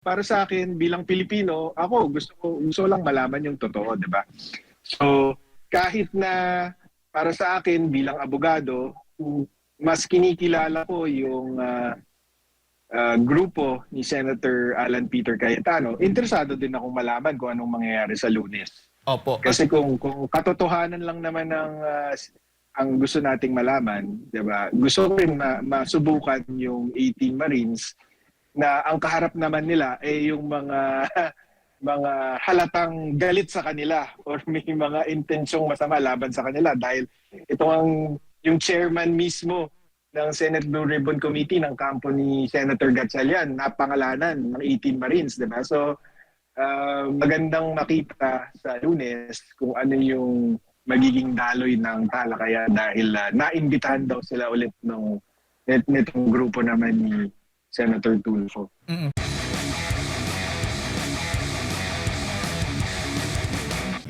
para sa akin bilang Pilipino, ako gusto ko lang malaman yung totoo, 'di ba? So, kahit na para sa akin bilang abogado, mas kinikilala ko yung grupo ni Senator Alan Peter Cayetano, interesado din akong malaman kung anong mangyayari sa Lunes. Opo. At Kasi kung katotohanan lang naman ng ang gusto nating malaman, 'di ba? Gusto ko rin masubukan yung 18 Marines na ang kaharap naman nila ay yung mga mga halatang galit sa kanila or may mga intensyong masama laban sa kanila dahil ito yung chairman mismo ng Senate Blue Ribbon Committee ng kampo ni Senator Gatchalian na pangalanan ng 18 Marines, 'di ba? So magandang makita sa Lunes kung ano yung magiging daloy ng talakayan dahil naimbitahan daw sila ulit nitong grupo naman ni Senator Tulfo.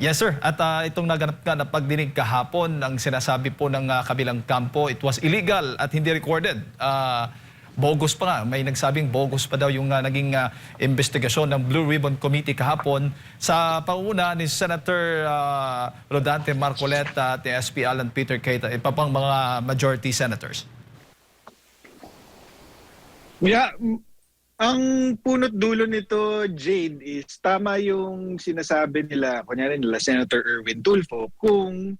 yes sir, at itong naganap nga na pagdinig kahapon, ang sinasabi po ng kabilang kampo, it was illegal at hindi recorded. Bogus pa nga, may nagsabing bogus pa daw yung naging investigasyon ng Blue Ribbon Committee kahapon sa panguna ni Senator Rodante Marcoleta at SP Alan Peter Cayetano, iba pang mga majority senators. Yeah, ang punot dulo nito, Jade, is tama yung sinasabi nila, kunyari nila Senator Erwin Tulfo, kung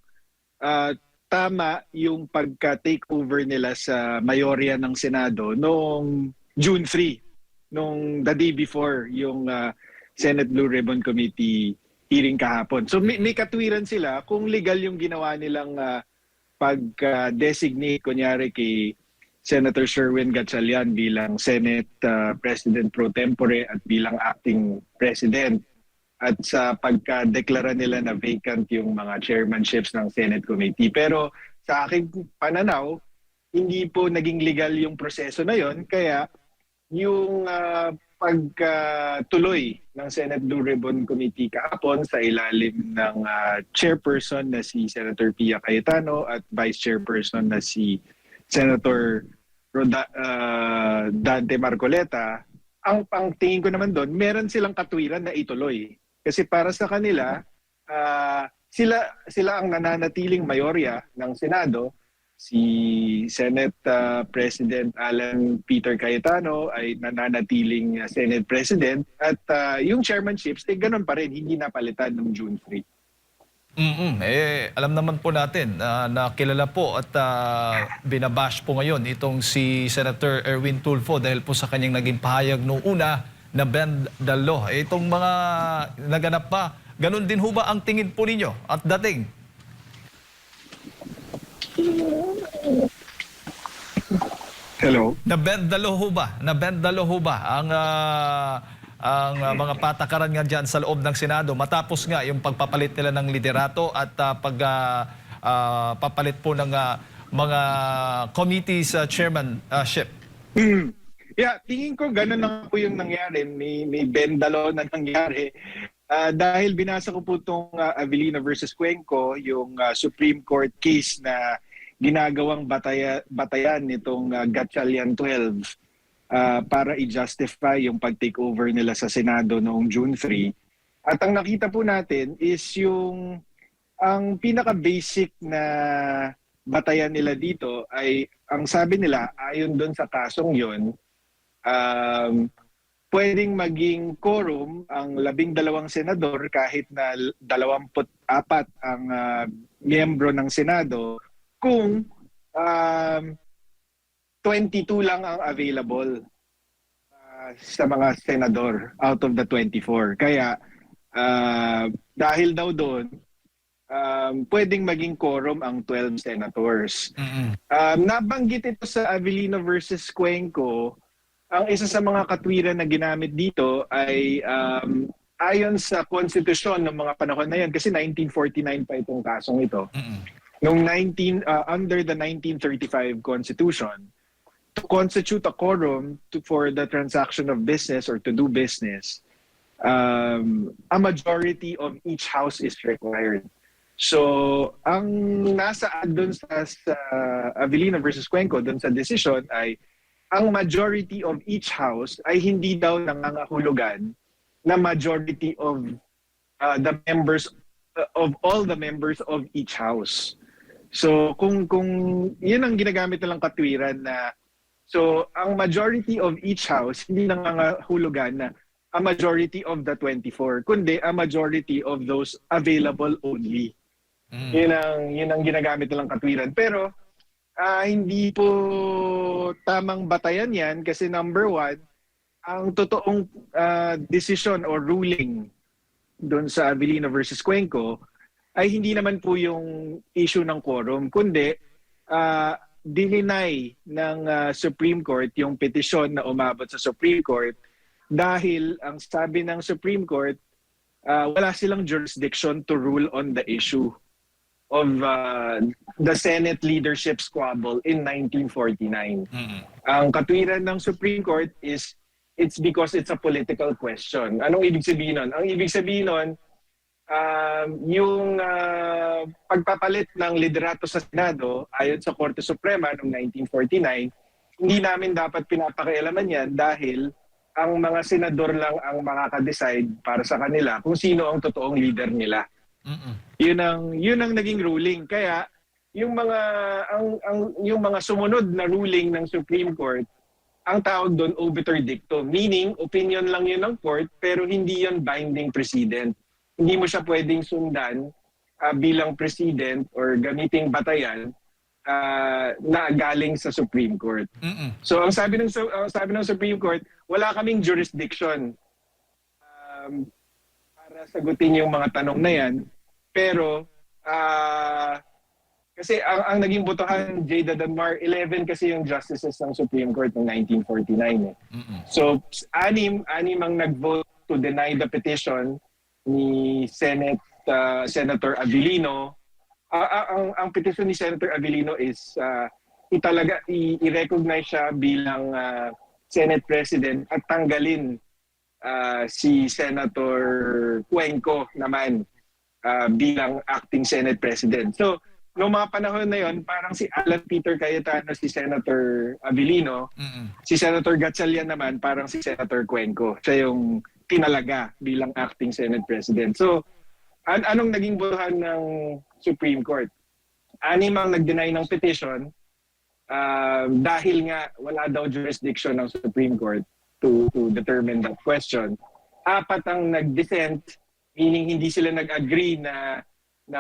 tama yung pagka-takeover nila sa mayorya ng Senado noong June 3, nung the day before yung Senate Blue Ribbon Committee hearing kahapon. So may katwiran sila kung legal yung ginawa nilang pag-designate, kunyari kay Senator Sherwin Gatchalian bilang Senate President pro tempore at bilang acting President at sa pagka-deklara nila na vacant yung mga chairmanships ng Senate Committee. Pero sa aking pananaw, hindi po naging legal yung proseso na yon, kaya yung pagtuloy ng Senate Blue Ribbon Committee kahapon sa ilalim ng chairperson na si Senator Pia Cayetano at vice chairperson na si Senator Dante Marcoleta, ang tingin ko naman doon, meron silang katwiran na ituloy. Kasi para sa kanila, sila ang nananatiling mayorya ng Senado. Si Senate President Alan Peter Cayetano ay nananatiling Senate President at yung chairmanships, ganun pa rin, hindi napalitan ng June 3. Alam naman po natin na kilala po at binabash po ngayon itong si Senator Erwin Tulfo dahil po sa kanyang naging pahayag noong una na bend the law. Itong mga naganap pa, ganun din ho ba ang tingin po ninyo at dating? Hello? Na-bend the law ho ba? Na-bend the law ho ba ang mga patakaran nga dyan sa loob ng Senado matapos nga yung pagpapalit nila ng liderato at pagpapalit po ng mga committees chairmanship? Yeah, tingin ko ganun lang po yung nangyari. May bendalo na nangyari. Dahil binasa ko po itong Avellino versus Cuenco, yung Supreme Court case na ginagawang batayan nitong Gatchalian 12 para i-justify yung pag-takeover nila sa Senado noong June 3. At ang nakita po natin is ang pinaka-basic na batayan nila dito ay, ang sabi nila, ayon doon sa kasong yon, pwedeng maging quorum ang 12 senador kahit na 24 ang miyembro ng Senado kung 22 lang ang available sa mga senador out of the 24. Kaya dahil daw doon, pwedeng maging quorum ang 12 senators. Nabanggit ito sa Avellino versus Cuenco. Ang isa sa mga katwiran na ginamit dito ay ayon sa konstitusyon ng mga panahon na yan, kasi 1949 pa itong kasong ito. Nung under the 1935 Constitution, to constitute a quorum for the transaction of business or to do business, a majority of each house is required. So, ang nasa doon sa Avellino versus Cuenco, doon sa decision ay ang majority of each house ay hindi daw nangangahulugan na majority of the members of all the members of each house. So kung yun ang ginagamit nilang katwiran na so ang majority of each house hindi nangangahulugan na a majority of the 24 kundi a majority of those available only. Yun ang ginagamit nilang katwiran. Pero hindi po tamang batayan yan kasi number one, ang totoong decision or ruling doon sa Avellino versus Cuenco ay hindi naman po yung issue ng quorum, kundi dininay ng Supreme Court yung petisyon na umabot sa Supreme Court dahil ang sabi ng Supreme Court, wala silang jurisdiction to rule on the issue of the Senate leadership squabble in 1949. Ang katwiran ng Supreme Court is it's because it's a political question. Anong ibig sabihin nun? Ang ibig sabihin nun, yung pagpapalit ng liderato sa Senado ayon sa Korte Suprema noong 1949, hindi namin dapat pinapakialaman yan dahil ang mga senador lang ang makaka-decide para sa kanila kung sino ang totoong leader nila. Yun ang naging ruling. Kaya yung mga sumunod na ruling ng Supreme Court, ang tawag doon obiter dictum, meaning opinion lang yun ng court pero hindi yun binding precedent. Hindi mo siya pwedeng sundan bilang president or gamiting batayan na galing sa Supreme Court. So ang sabi ng Supreme Court, wala kaming jurisdiction para sagutin yung mga tanong na yan. Pero kasi ang naging botohan, Jada Danmar, 11 kasi yung justices ng Supreme Court ng 1949. So anim ang nag-vote to deny the petition ni Senator Avellino. Ang petition ni Senator Avellino is i-recognize siya bilang Senate President at tanggalin si Senator Cuenco naman bilang acting Senate President. So, noong mga panahon na yon, parang si Alan Peter Cayetano, si Senator Avellino, si Senator Gatchalian naman, parang si Senator Cuenco. Siya yung tinalaga bilang acting Senate President. So, anong naging botohan ng Supreme Court? Anim ang nag-deny ng petition dahil nga wala daw jurisdiction ng Supreme Court to determine that question. 4 ang nag-dissent, meaning hindi sila nag-agree na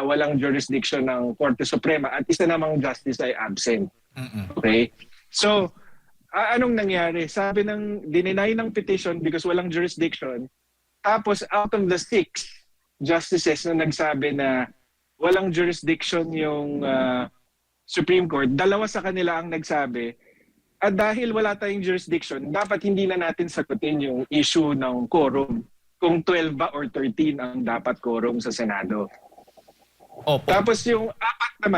walang jurisdiction ng Korte Suprema at isa namang justice ay absent. Okay? So, anong nangyari? Sabi dininay ng petition because walang jurisdiction. Tapos out of the 6 justices na nagsabi na walang jurisdiction yung Supreme Court, 2 sa kanila ang nagsabi, at dahil wala tayong jurisdiction, dapat hindi na natin sagutin yung issue ng quorum. Kung 12 ba or 13 ang dapat quorum sa Senado. Opo. Tapos yung 4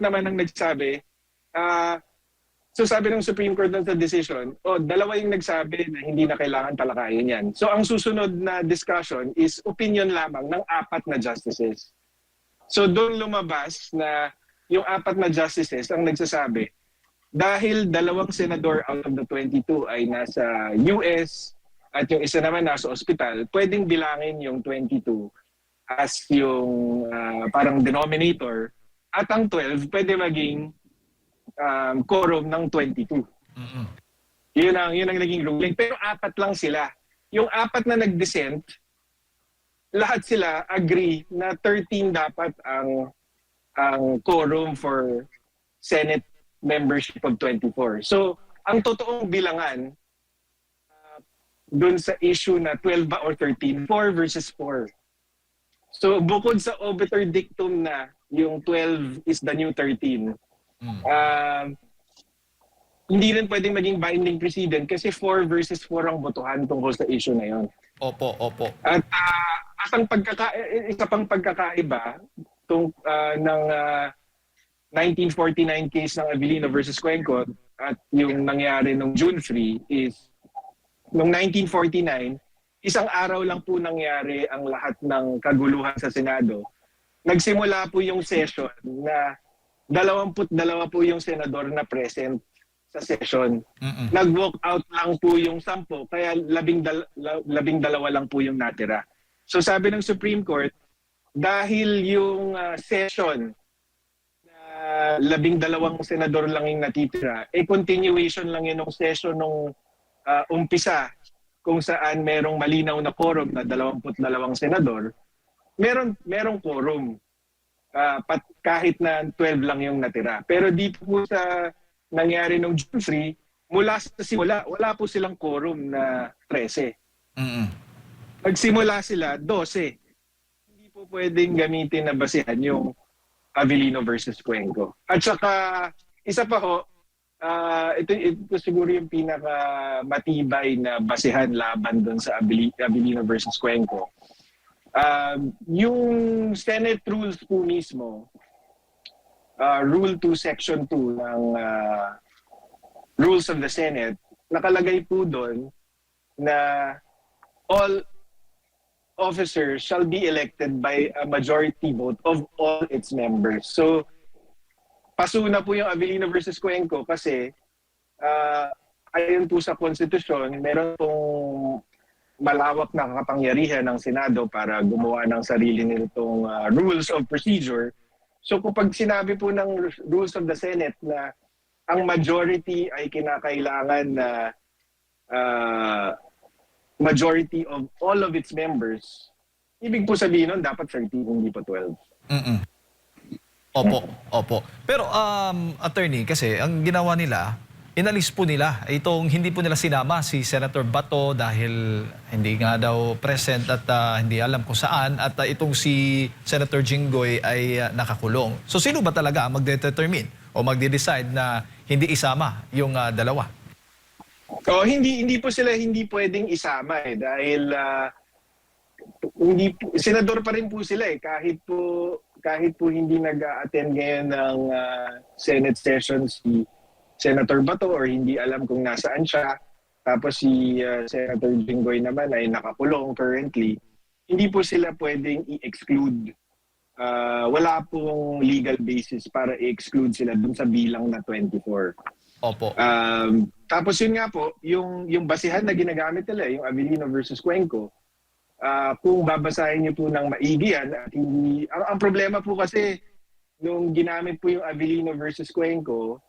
naman ang nagsabi, so sabi ng Supreme Court sa decision, 2 yung nagsabi na hindi na kailangan talakayin yan. So ang susunod na discussion is opinion lamang ng 4 na justices. So doon lumabas na yung 4 na justices ang nagsasabi, dahil 2 senador out of the 22 ay nasa US at yung isa naman nasa ospital, pwedeng bilangin yung 22 as yung parang denominator at ang 12 pwede maging quorum ng 22. Yun ang naging ruling. Pero 4 lang sila. Yung 4 na nag-dissent, lahat sila agree na 13 dapat ang quorum for Senate membership of 24. So, ang totoong bilangan dun sa issue na 12 ba or 13, 4 versus 4. So, bukod sa obiter dictum na yung 12 is the new 13, hindi rin pwedeng maging binding precedent kasi 4 versus 4 ang botohan tungkol sa issue na yon. Opo. At ang isa pang pagkakaiba ng 1949 case ng Avellino versus Cuenco at yung nangyari nung June 3 is noong 1949, isang araw lang po nangyari ang lahat ng kaguluhan sa Senado. Nagsimula po yung session na 22 po yung senador na present sa session. Mm-mm. Nag-walk out lang po yung 10, kaya 12 lang po yung natira. So sabi ng Supreme Court, dahil yung session na 12 senador lang yung natitira, continuation lang yun ng session nung umpisa kung saan merong malinaw na quorum na 22 senador, merong quorum. Kahit na 12 lang yung natira. Pero dito po sa nangyari nung June 3, mula sa simula, wala po silang quorum na 13. Mm-mm. Nagsimula sila 12. Hindi po pwedeng gamitin na basihan yung Avellino versus Cuenco. At saka, isa pa ho, ito siguro yung pinaka matibay na basihan laban doon sa Avellino versus Cuenco. Yung Senate rules po mismo, Rule 2, Section 2 ng Rules of the Senate, nakalagay po doon na all officers shall be elected by a majority vote of all its members. So, paso na po yung Avellino versus Cuenco kasi ayon po sa konstitusyon, meron pong malawak na kapangyarihan ng Senado para gumawa ng sarili nitong rules of procedure. So kapag sinabi po ng rules of the Senate na ang majority ay kinakailangan na majority of all of its members, ibig po sabihin nun dapat 13, hindi pa 12. Mm-mm. Opo. Pero attorney, kasi ang ginawa nila, inalis po nila itong hindi po nila sinama si Senator Bato dahil hindi nga daw present at hindi alam kung saan, at itong si Senator Jinggoy ay nakakulong. So sino ba talaga ang magdetermine o magde-decide na hindi isama yung dalawa? Hindi po sila hindi pwedeng isama dahil senador pa rin po sila kahit po hindi nag-attend ngayon ng Senate session si Senator Bato or hindi alam kung nasaan siya. Tapos si Senator Jinggoy naman ay nakakulong currently. Hindi po sila pwedeng i-exclude. Wala pong legal basis para i-exclude sila dun sa bilang na 24. Opo. Tapos yun nga po, yung basihan na ginagamit nila, yung Avellino versus Cuenco, kung babasahin niyo po ng maigi yan, at hindi, ang problema po kasi nung ginamit po yung Avellino versus Cuenco,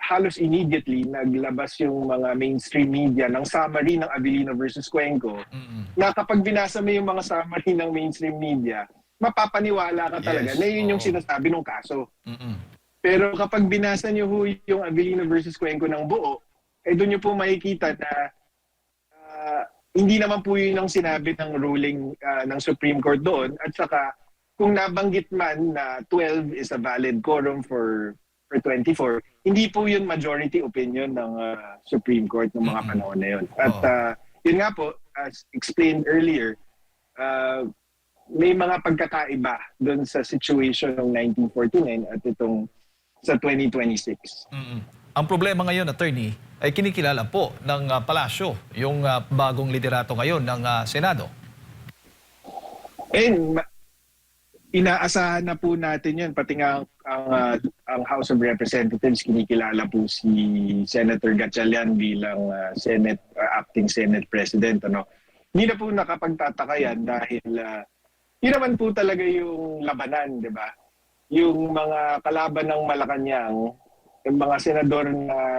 halos immediately naglabas yung mga mainstream media ng summary ng Avellino versus Cuenco. Na kapag binasa mo yung mga summary ng mainstream media, mapapaniwala ka talaga na yun yung sinasabi ng kaso. Pero kapag binasa niyo yung Avellino versus Cuenco ng buo, doon niyo po makikita na hindi naman po yun ang sinabi ng ruling ng Supreme Court doon. At saka kung nabanggit man na 12 is a valid quorum for 24, hindi po yun majority opinion ng Supreme Court ng mga panahon na yun. At yun nga po, as explained earlier, may mga pagkakaiba doon sa situation ng 1949 at itong sa 2026. Ang problema ngayon, attorney, ay kinikilala po ng palasyo yung bagong liderato ngayon ng Senado. Inaasahan na po natin yun. Pati nga ang House of Representatives, kinikilala po si Senator Gatchalian bilang acting Senate President. Hindi na po nakapagtataka yan dahil yun naman po talaga yung labanan, di ba? Yung mga kalaban ng Malacanang, yung mga senador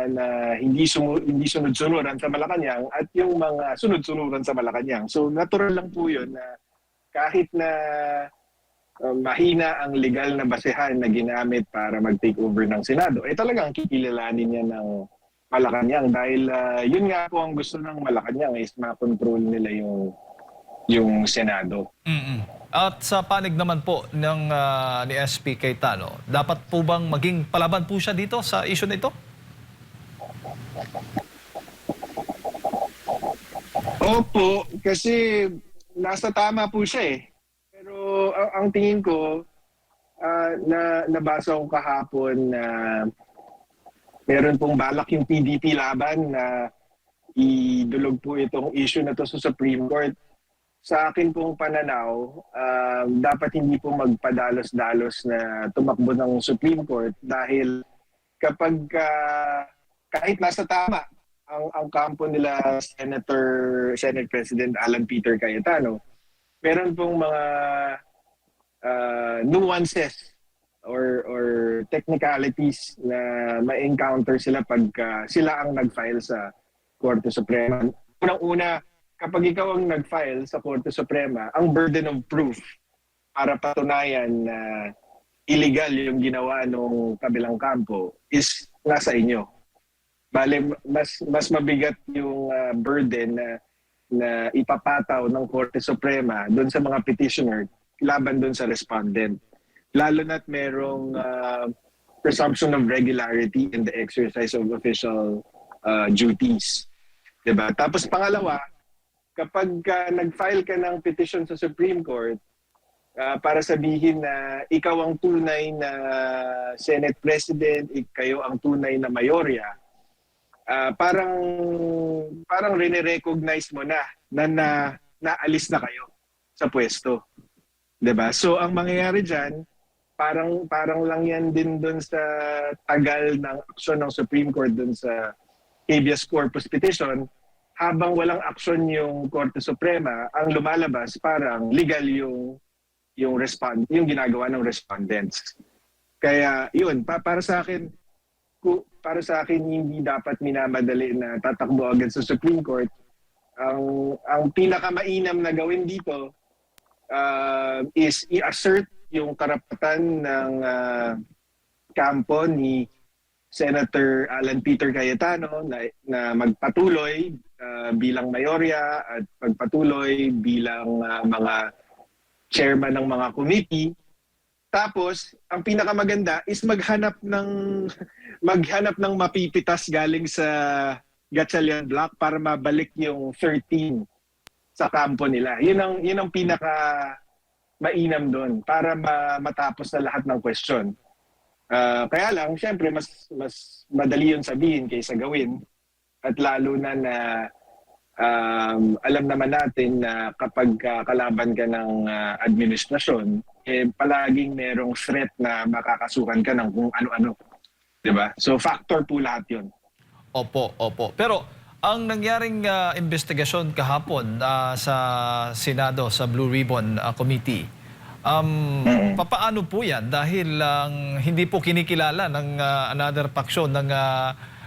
na hindi sunod-sunuran sa Malacanang at yung mga sunod-sunuran sa Malacanang. So natural lang po yun na kahit na mahina ang legal na basehan na ginamit para mag-take over ng Senado, talagang kikilalanin niya ng Malacanang dahil yun nga po ang gusto ng Malacanang is ma-control nila yung Senado. At sa panig naman po ng ni SP Cayetano, dapat po bang maging palaban po siya dito sa issue na ito? Opo, kasi nasa tama po siya Pero ang tingin ko, nabasa ko kahapon na meron pong balak yung PDP laban na idulog po itong issue na to sa Supreme Court. Sa akin pong pananaw, dapat hindi po magpadalos-dalos na tumakbo ng Supreme Court dahil kapag kahit nasa tama ang kampo nila Senate President Alan Peter Cayetano, meron pong mga nuances or technicalities na ma-encounter sila pagka sila ang nag-file sa Korte Suprema. Unang-una, kapag ikaw ang nag-file sa Korte Suprema, ang burden of proof para patunayan na illegal yung ginawa ng kabilang kampo is nasa inyo. Bale, mas mabigat yung burden na ipapataw ng Korte Suprema doon sa mga petitioner laban doon sa respondent. Lalo na't merong presumption of regularity in the exercise of official duties. Diba? Tapos pangalawa, kapag nag-file ka ng petition sa Supreme Court para sabihin na ikaw ang tunay na Senate President, kayo ang tunay na mayorya, parang rene-recognize mo na naalis na kayo sa pwesto. 'Di ba? So ang mangyayari diyan, parang lang yan din doon sa tagal ng aksyon ng Supreme Court doon sa habeas corpus petition. Habang walang aksyon yung Korte Suprema, ang lumalabas parang legal yung ginagawa ng respondents. Kaya yun, para sa akin hindi dapat minamadali na tatakbo agad sa Supreme Court. Ang pinakamainam na gawin dito is i-assert yung karapatan ng kampo ni Senator Alan Peter Cayetano na magpatuloy bilang mayorya at magpatuloy bilang mga chairman ng mga committee. Tapos, ang pinakamaganda is maghanap ng mapipitas galing sa Gatchalian Block para mabalik yung 13 sa kampo nila. Yun ang pinaka mainam doon para matapos na lahat ng question. Kaya lang, syempre, mas madali yun sabihin kaysa gawin. At lalo na alam naman natin na kapag kalaban ka ng administrasyon, palaging merong threat na makakasukan ka ng kung ano-ano. Diba? So factor po lahat yun. Opo. Pero ang nangyaring investigasyon kahapon sa Senado, sa Blue Ribbon Committee, papaano po yan? Dahil hindi po kinikilala ng another faction ng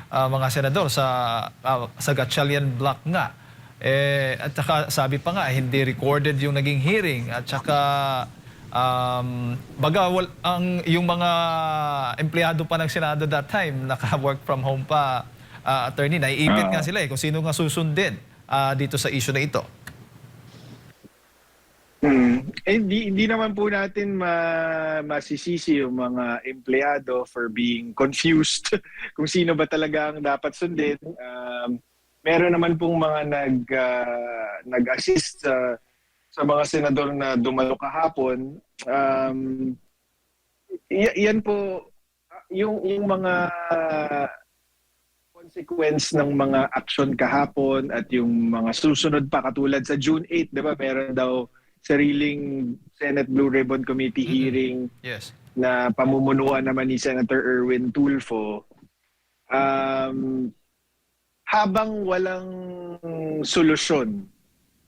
mga senador sa Gatchalian Block nga. At saka sabi pa nga, hindi recorded yung naging hearing. At saka yung mga empleyado pa ng Senado that time, naka-work from home pa, attorney, naiipit nga sila kung sino nga susundin dito sa issue na ito. Hindi naman po natin masisisi yung mga empleyado for being confused kung sino ba talaga ang dapat sundin. Meron naman pong mga nag-assist sa mga senador na dumalo kahapon. Yan po, yung mga consequence ng mga action kahapon at yung mga susunod pa katulad sa June 8, 'di ba? Meron daw sariling Senate Blue Ribbon Committee hearing Yes. na pamumunuan naman ni Senator Erwin Tulfo. Habang walang solusyon,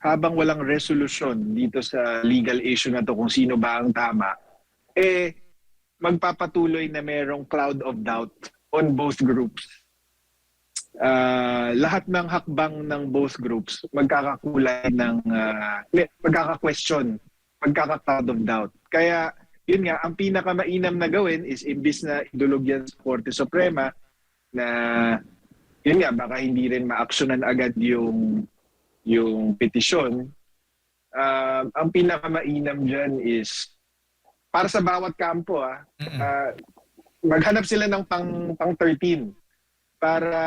habang walang resolution dito sa legal issue na to kung sino ba ang tama, magpapatuloy na merong cloud of doubt on both groups. Lahat ng hakbang ng both groups magkakakulay ng magkaka-question, magkaka-cloud of doubt. Kaya yun nga, ang pinakamainam na gawin is imbis na idulog yan sa Korte Suprema na yun nga, baka hindi rin ma-actionan agad yung petisyon. Ang pinakamainam dyan is para sa bawat kampo, maghanap sila ng pang 13 para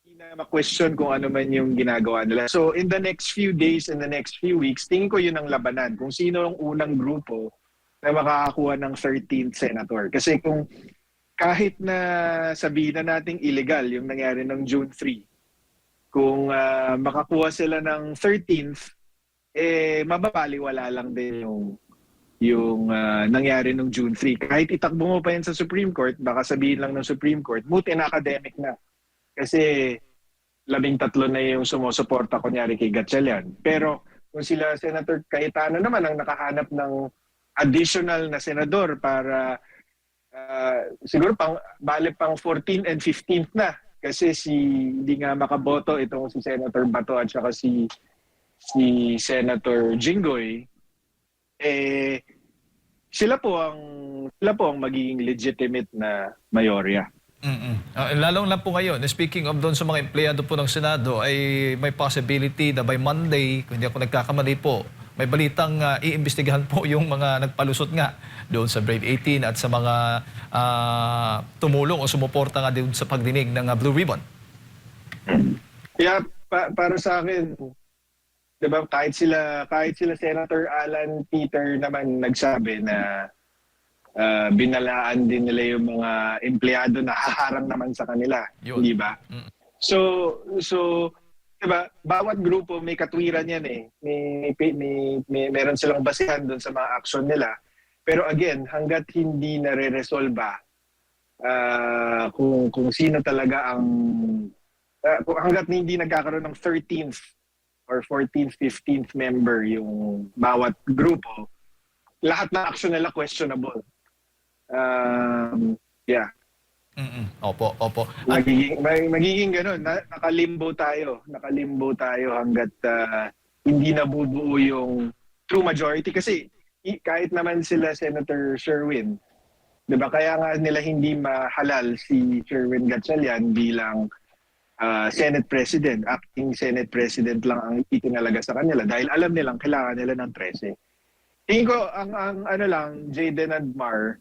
hindi na ma-question kung ano man yung ginagawa nila. So in the next few days, in the next few weeks, tingin ko yun ang labanan. Kung sino ang unang grupo na makakakuha ng 13th senator. Kasi kung kahit na sabihin na nating illegal yung nangyari ng June 3, kung makakuha sila ng 13th, mababaliwala lang din nangyari nung June 3. Kahit itakbo mo pa yan sa Supreme Court, baka sabihin lang ng Supreme Court, buti na academic na. Kasi 13 na yung sumusuporta kunyari kay Gatchalian. Pero kung sila Senator Cayetano naman ang nakahanap ng additional na senador para siguro bale pang 14th and 15th na. Kasi hindi nga makaboto itong si Senator Bato at saka si Senator Jinggoy, sila po ang magiging legitimate na mayorya. Lalong lang po ngayon, speaking of doon sa mga empleyado po ng Senado, ay may possibility na by Monday, kung hindi ako nagkakamali po, may balitang iimbestigahan po yung mga nagpalusot nga doon sa Brave 18 at sa mga tumulong o sumuporta nga doon sa pagdinig ng Blue Ribbon. Kaya para sa akin, 'di ba, kahit sila Senator Alan Peter naman nagsabi na binalaan din nila yung mga empleyado na haharang naman sa kanila, di ba? So 'di ba, bawat grupo may katwiran yan eh. Meron silang basehan doon sa mga action nila. Pero again, hangga't hindi nare-resolba kung sino talaga ang hangga't hindi nagkakaroon ng 13th or 14th, 15th member yung bawat grupo, lahat ng action nila questionable. Yeah. Opo. Magiging ganun. Nakalimbo tayo hanggat hindi nabubuo yung true majority. Kasi kahit naman sila Senator Sherwin, 'di ba, kaya nga nila hindi mahalal si Sherwin Gatchalian bilang Senate President. Acting Senate President lang ang itinalaga sa kanila dahil alam nilang kailangan nila ng 13. Tingin ko ang ano lang, Jayden and Mar,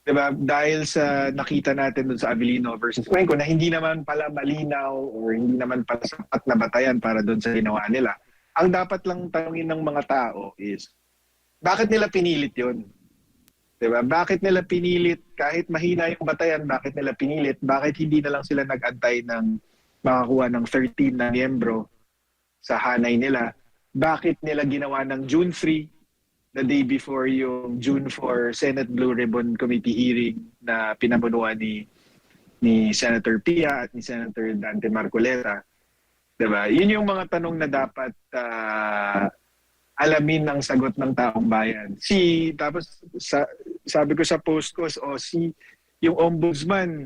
'di ba, dahil sa nakita natin doon sa Avellino versus Cuenco na hindi naman pala malinaw or hindi naman pala sapat na batayan para doon sa ginawa nila. Ang dapat lang tanungin ng mga tao is, bakit nila pinilit 'yon? 'Di ba? Bakit nila pinilit kahit mahina yung batayan, bakit nila pinilit? Bakit hindi na lang sila nag-antay ng makakuha ng 13 na miyembro sa hanay nila? Bakit nila ginawa ng June 3, the day before yung June 4 Senate Blue Ribbon Committee hearing na pinabunuan ni Senator Pia at ni Senator Dante Marcoleta? Diba? Yun yung mga tanong na dapat alamin ng sagot ng taong bayan. Tapos sabi ko sa post ko, yung ombudsman,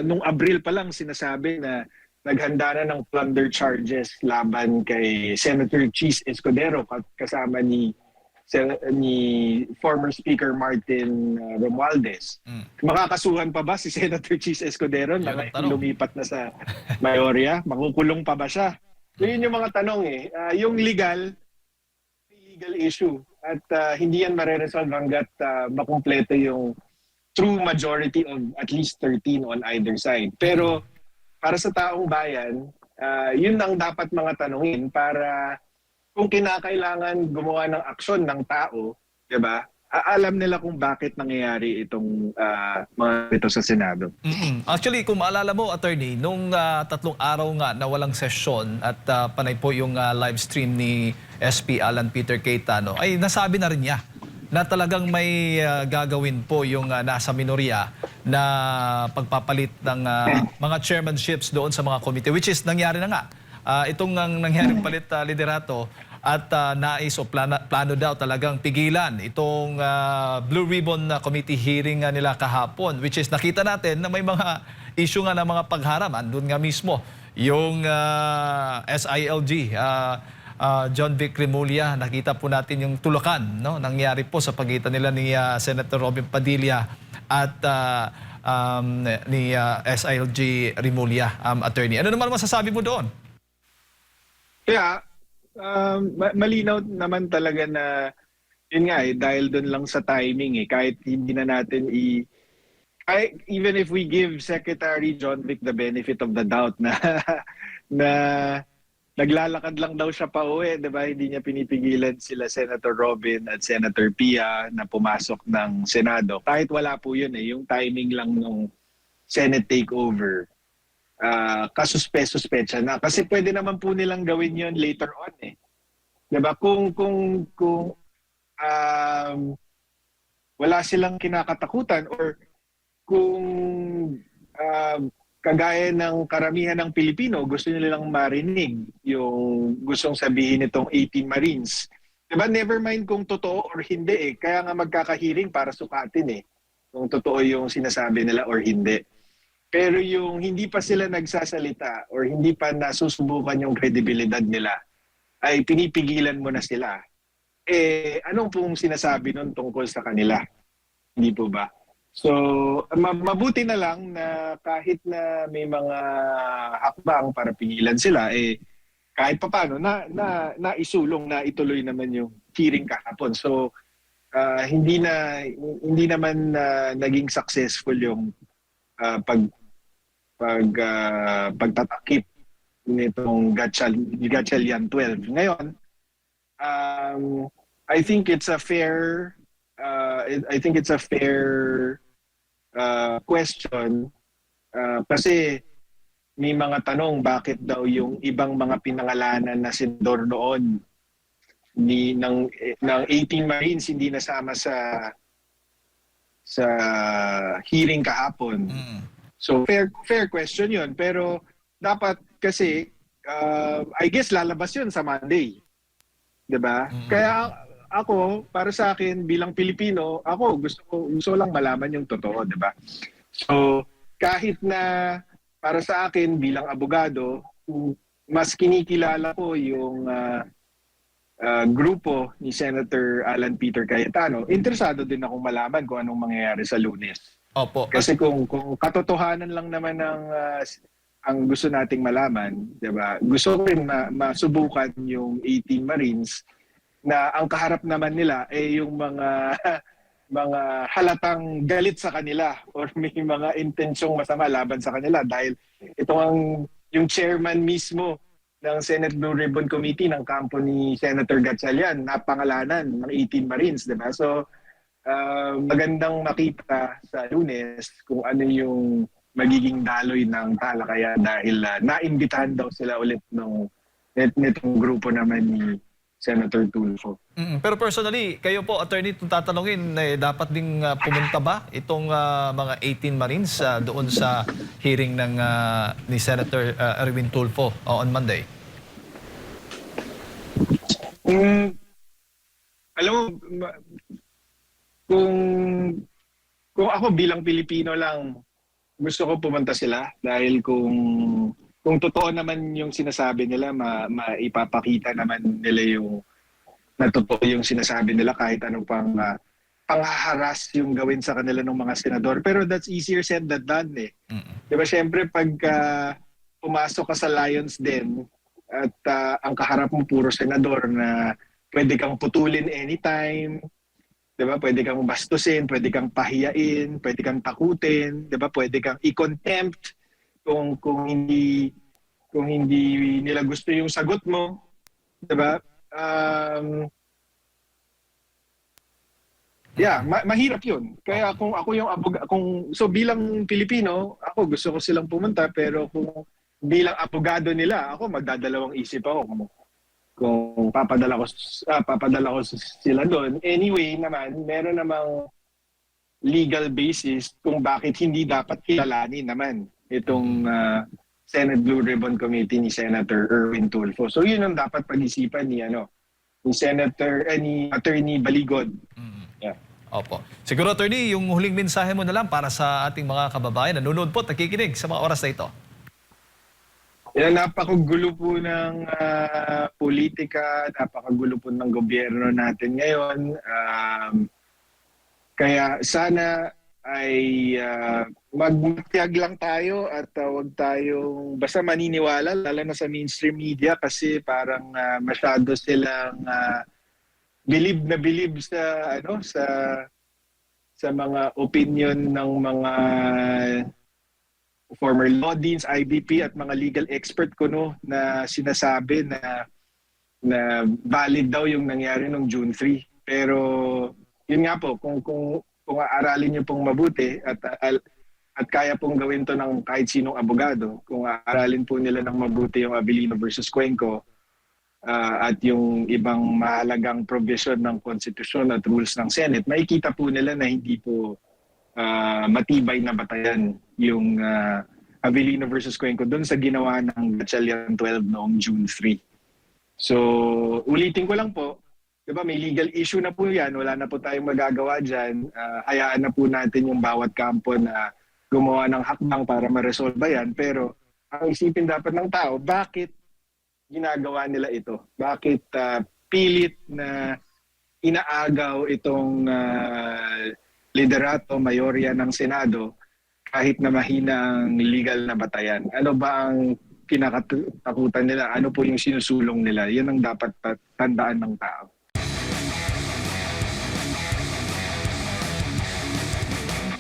nung Abril pa lang sinasabi na naghanda na ng plunder charges laban kay Senator Cheese Escudero kasama ni former Speaker Martin Romualdez. Makakasuhan pa ba si Senator Cheese Escudero na lumipat na sa mayorya? Makukulong pa ba siya? So yun yung mga tanong eh. Yung legal issue at hindi yan mareresolve hanggat makumpleto yung true majority of at least 13 on either side. Pero para sa taong bayan, yun ang dapat mga tanungin para kung kinakailangan gumawa ng aksyon ng tao, 'di ba? Alam nila kung bakit nangyayari itong mga ito sa Senado. Actually, kung maalala mo, attorney, nung 3 araw nga na walang sesyon at panay po yung live stream ni SP Alan Peter Cayetano, ay nasabi na rin niya na talagang may gagawin po yung nasa minorya na pagpapalit ng mga chairmanships doon sa mga committee, which is nangyari na nga. Itong nangyaring palit liderato at nais o plano daw talagang pigilan itong Blue Ribbon Committee hearing nila kahapon, which is nakita natin na may mga issue nga ng mga pagharap. Andun nga mismo yung SILG, John Vic Remulla, nakita po natin yung tulakan, no? Nangyari po sa pagitan nila ni Senator Robin Padilla at ni SILG Remulla, attorney. Ano naman masasabi mo doon? Kaya, malinaw naman talaga na, yun nga eh, dahil doon lang sa timing eh, kahit hindi na natin even if we give Secretary John Vic the benefit of the doubt na naglalakad lang daw siya pa uwi, di ba? Hindi niya pinipigilan sila Senator Robin at Senator Pia na pumasok ng Senado. Kahit wala po yun eh, yung timing lang nung Senate takeover. Kasuspe-suspecha na. Kasi pwede naman po nilang gawin yon later on eh. Diba? Kung wala silang kinakatakutan, or kung uh, kagaya ng karamihan ng Pilipino, gusto nilang marinig yung gustong sabihin nitong 18 Marines. Diba, never mind kung totoo or hindi eh. Kaya nga magkakahiring para sukatin eh. Kung totoo yung sinasabi nila or hindi. Pero yung hindi pa sila nagsasalita or hindi pa nasusubukan yung kredibilidad nila, ay pinipigilan mo na sila. Eh, anong pong sinasabi nun tungkol sa kanila? Hindi po ba? So, mabuti na lang na kahit na may mga hakbang para pigilan sila, eh, kahit papano, naisulong na ituloy naman yung hearing kahapon. So, hindi naman naging successful yung pagtatakip nitong Gatchalian 12. Ngayon, I think it's a fair question, kasi may mga tanong bakit daw yung ibang mga pinangalanan na senador noon ng 18 Marines hindi nasama sa hearing kahapon. So fair question 'yun, pero dapat kasi I guess lalabas 'yun sa Monday. 'Di ba? Kaya ako, para sa akin bilang Pilipino, ako gusto lang malaman yung totoo, 'di ba? So kahit na para sa akin bilang abogado, mas kinikilala ko yung grupo ni Senator Alan Peter Cayetano, interesado din akong malaman kung anong mangyayari sa Lunes. Opo. Kasi kung katotohanan lang naman ang gusto nating malaman, 'di ba? Gusto ko rin masubukan yung 18 Marines na ang kaharap naman nila ay yung mga mga halatang galit sa kanila or may mga intensyong masama laban sa kanila, dahil ito yung chairman mismo ng Senate Blue Ribbon Committee ng kampo ni Senator Gatchalian, napangalanan ng 18 Marines, 'di ba? So magandang makita sa Lunes kung ano yung magiging daloy ng talakayan, dahil naimbitahan daw sila ulit nitong grupo naman ni Senator Tulfo. Pero personally, kayo po, attorney, kung tatanungin, dapat ding pumunta ba itong mga 18 Marines doon sa hearing ng ni Senator Erwin Tulfo on Monday? Alam mo, kung ako bilang Pilipino lang, gusto ko pumunta sila, dahil kung totoo naman yung sinasabi nila, maipapakita naman nila yung na totoo yung sinasabi nila, kahit anong panghaharas yung gawin sa kanila ng mga senador. Pero that's easier said than done eh. Diba, syempre pag pumasok ka sa Lions Den at ang kaharap mo puro senador na pwede kang putulin anytime, diba? Pwede kang bastusin, pwede kang pahiyain, pwede kang takutin, diba? Pwede kang i-contempt kung hindi nila gusto yung sagot mo, 'di ba? Mahirap 'yun. Kaya kung ako yung so bilang Pilipino, ako gusto ko silang pumunta, pero kung bilang abogado nila, ako magdadalawang isip ako kung papadala ko sila doon. Anyway naman, meron namang legal basis kung bakit hindi dapat kilalanin naman itong Senate Blue Ribbon Committee ni Senator Erwin Tulfo. So yun ang dapat pag-isipan ni Attorney Baligod. Yeah. Opo. Siguro, attorney, yung huling mensahe mo na lang para sa ating mga kababayan nanonood po, nakikinig sa mga oras na ito. Napakagulo po ng politika, napakagulo po ng gobyerno natin ngayon. Kaya sana ay magtiyag lang tayo at huwag tayong basta maniniwala, lalo na sa mainstream media, kasi parang masyado silang bilib sa sa mga opinion ng mga former law deans, IBP at mga legal expert ko na sinasabi na valid daw yung nangyari noong June 3. Pero yun nga po, kung aaralin niyo pong mabuti at kaya pong gawin to ng kahit sinong abogado, kung aaralin po nila ng mabuti yung Abilino versus Cuenco, at yung ibang mahalagang provision ng konstitusyon at rules ng Senate, makikita po nila na hindi po matibay na batayan yung Avellino versus Cuenco doon sa ginawa ng Gatchalian 12 noong June 3. So, ulitin ko lang po, 'di ba, may legal issue na po 'yan, wala na po tayong magagawa diyan. Hayaan na po natin yung bawat kampo na gumawa ng hakbang para ma-resolve 'yan, pero ang isipin dapat ng tao, bakit ginagawa nila ito? Bakit pilit na inaagaw itong liderato, mayorya ng Senado kahit na mahina ang legal na batayan? Ano ba ang kinakatakutan nila? Ano po yung sinusulong nila? Yan ang dapat tandaan ng tao.